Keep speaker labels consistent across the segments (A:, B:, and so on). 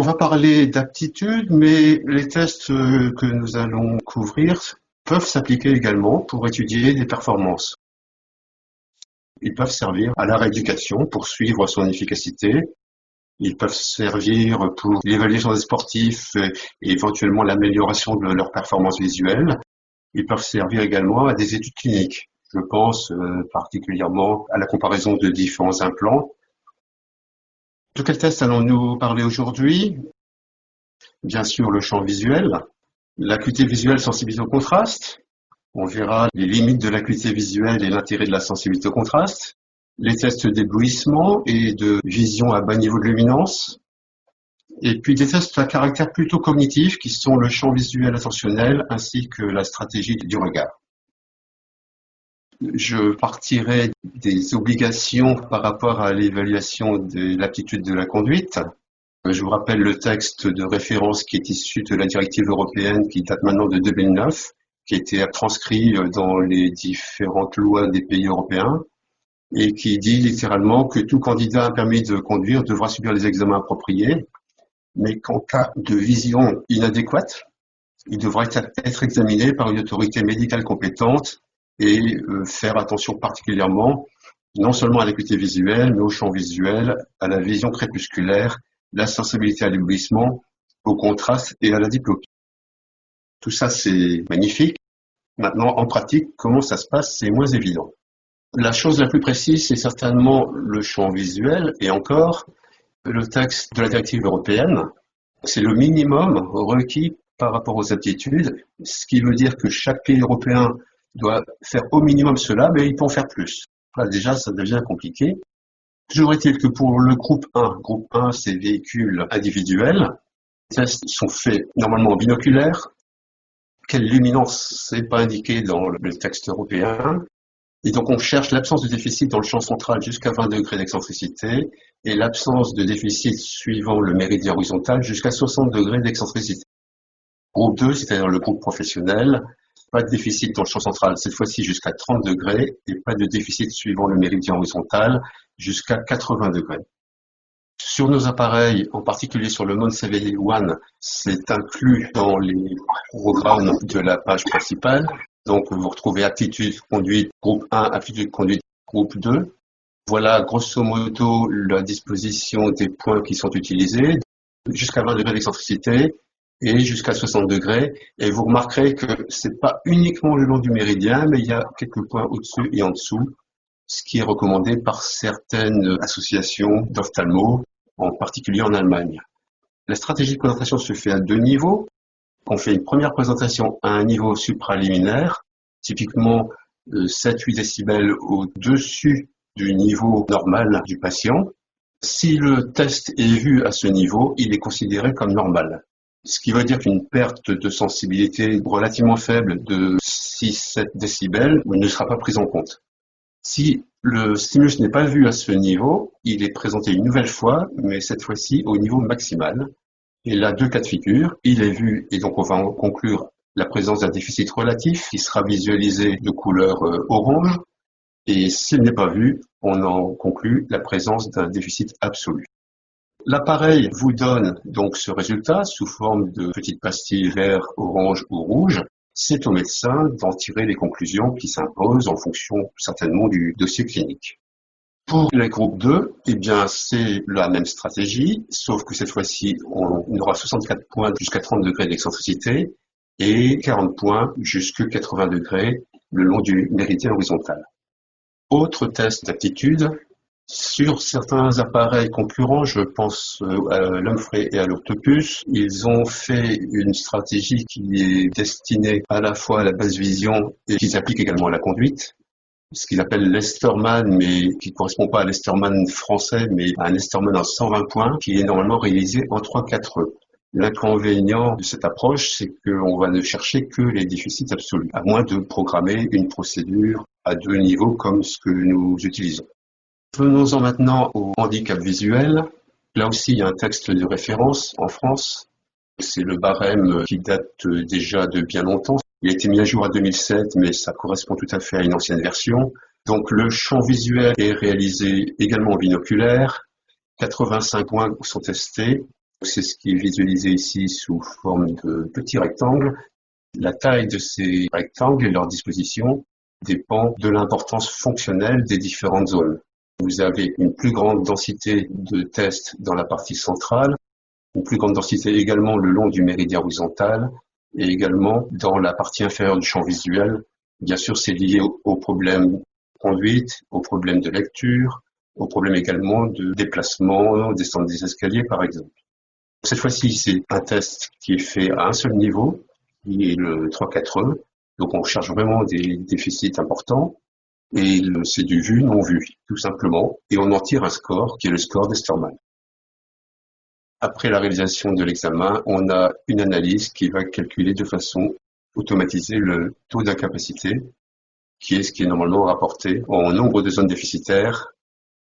A: on va parler d'aptitude, mais les tests que nous allons couvrir peuvent s'appliquer également pour étudier des performances. Ils peuvent servir à la rééducation pour suivre son efficacité. Ils peuvent servir pour l'évaluation des sportifs et éventuellement l'amélioration de leur performance visuelle. Ils peuvent servir également à des études cliniques. Je pense particulièrement à la comparaison de différents implants. De quel test allons-nous parler aujourd'hui? Bien sûr, le champ visuel, l'acuité visuelle, sensibilité au contraste. On verra les limites de l'acuité visuelle et l'intérêt de la sensibilité au contraste. Les tests d'éblouissement et de vision à bas niveau de luminance. Et puis des tests à caractère plutôt cognitif qui sont le champ visuel attentionnel ainsi que la stratégie du regard. Je partirai des obligations par rapport à l'évaluation de l'aptitude de la conduite. Je vous rappelle le texte de référence qui est issu de la directive européenne qui date maintenant de 2009, qui a été transcrit dans les différentes lois des pays européens et qui dit littéralement que tout candidat à un permis de conduire devra subir les examens appropriés, mais qu'en cas de vision inadéquate, il devra être examiné par une autorité médicale compétente et faire attention particulièrement non seulement à l'acuité visuelle, mais au champ visuel, à la vision crépusculaire, la sensibilité à l'éblouissement, au contraste et à la diplopie. Tout ça, c'est magnifique. Maintenant, en pratique, comment ça se passe, c'est moins évident. La chose la plus précise, c'est certainement le champ visuel, et encore, le texte de la directive européenne, c'est le minimum requis par rapport aux aptitudes, ce qui veut dire que chaque pays européen doit faire au minimum cela, mais il peut en faire plus. Là, déjà, ça devient compliqué. Toujours est-il que pour le groupe 1, c'est véhicules individuels, les tests sont faits normalement en binoculaire. Quelle luminance, c'est pas indiqué dans le texte européen. Et donc on cherche l'absence de déficit dans le champ central jusqu'à 20 degrés d'excentricité et l'absence de déficit suivant le méridien horizontal jusqu'à 60 degrés d'excentricité. Groupe 2, c'est-à-dire le groupe professionnel, pas de déficit dans le champ central, cette fois-ci jusqu'à 30 degrés, et pas de déficit suivant le méridien horizontal jusqu'à 80 degrés. Sur nos appareils, en particulier sur le MON-CVI One, c'est inclus dans les programmes de la page principale. Donc vous retrouvez aptitude conduite groupe 1, aptitude conduite groupe 2. Voilà grosso modo la disposition des points qui sont utilisés, jusqu'à 20 degrés d'excentricité et jusqu'à 60 degrés. Et vous remarquerez que c'est pas uniquement le long du méridien, mais il y a quelques points au-dessus et en dessous, ce qui est recommandé par certaines associations d'ophtalmo, en particulier en Allemagne. La stratégie de présentation se fait à deux niveaux. On fait une première présentation à un niveau supraliminaire, typiquement 7-8 décibels au-dessus du niveau normal du patient. Si le test est vu à ce niveau, il est considéré comme normal. Ce qui veut dire qu'une perte de sensibilité relativement faible de 6-7 décibels ne sera pas prise en compte. Si le stimulus n'est pas vu à ce niveau, il est présenté une nouvelle fois, mais cette fois-ci au niveau maximal. Et là, deux cas de figure. Il est vu, et donc on va en conclure la présence d'un déficit relatif qui sera visualisé de couleur orange. Et s'il n'est pas vu, on en conclut la présence d'un déficit absolu. L'appareil vous donne donc ce résultat sous forme de petites pastilles vert, orange ou rouge. C'est au médecin d'en tirer les conclusions qui s'imposent en fonction certainement du dossier clinique. Pour les groupes 2, eh bien, c'est la même stratégie, sauf que cette fois-ci, on aura 64 points jusqu'à 30 degrés d'excentricité et 40 points jusqu'à 80 degrés le long du méridien horizontal. Autre test d'aptitude, sur certains appareils concurrents, je pense à l'Humphrey et à l'Octopus, ils ont fait une stratégie qui est destinée à la fois à la basse vision et qui s'applique également à la conduite. Ce qu'ils appellent l'Esterman, mais qui ne correspond pas à l'Esterman français, mais à un Esterman en 120 points, qui est normalement réalisé en 3-4 E. L'inconvénient de cette approche, c'est qu'on va ne chercher que les déficits absolus, à moins de programmer une procédure à deux niveaux comme ce que nous utilisons. Venons-en maintenant au handicap visuel. Là aussi, il y a un texte de référence en France. C'est le barème qui date déjà de bien longtemps. Il a été mis à jour en 2007, mais ça correspond tout à fait à une ancienne version. Donc le champ visuel est réalisé également en binoculaire. 85 points sont testés C'est ce qui est visualisé ici sous forme de petits rectangles. La taille de ces rectangles et leur disposition dépend de l'importance fonctionnelle des différentes zones. Vous avez une plus grande densité de tests dans la partie centrale, une plus grande densité également le long du méridien horizontal et également dans la partie inférieure du champ visuel. Bien sûr, c'est lié aux problèmes de conduite, aux problèmes de lecture, aux problèmes également de déplacement, descente des escaliers par exemple. Cette fois-ci, c'est un test qui est fait à un seul niveau, qui est le 3-4E. Donc on cherche vraiment des déficits importants. Et c'est du vu, non vu, tout simplement. Et on en tire un score, qui est le score d'Esterman. Après la réalisation de l'examen, on a une analyse qui va calculer de façon automatisée le taux d'incapacité, qui est ce qui est normalement rapporté en nombre de zones déficitaires.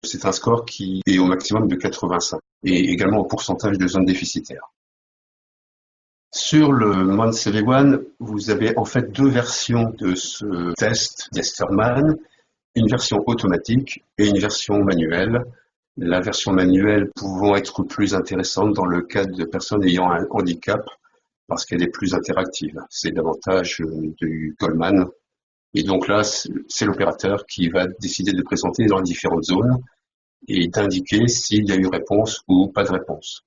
A: C'est un score qui est au maximum de 85 et également au pourcentage de zones déficitaires. Sur le Montessori-1, vous avez en fait deux versions de ce test d'Esterman, une version automatique et une version manuelle. La version manuelle pouvant être plus intéressante dans le cas de personnes ayant un handicap parce qu'elle est plus interactive. C'est davantage du Goldman. Et donc là, c'est l'opérateur qui va décider de présenter dans les différentes zones et d'indiquer s'il y a eu réponse ou pas de réponse.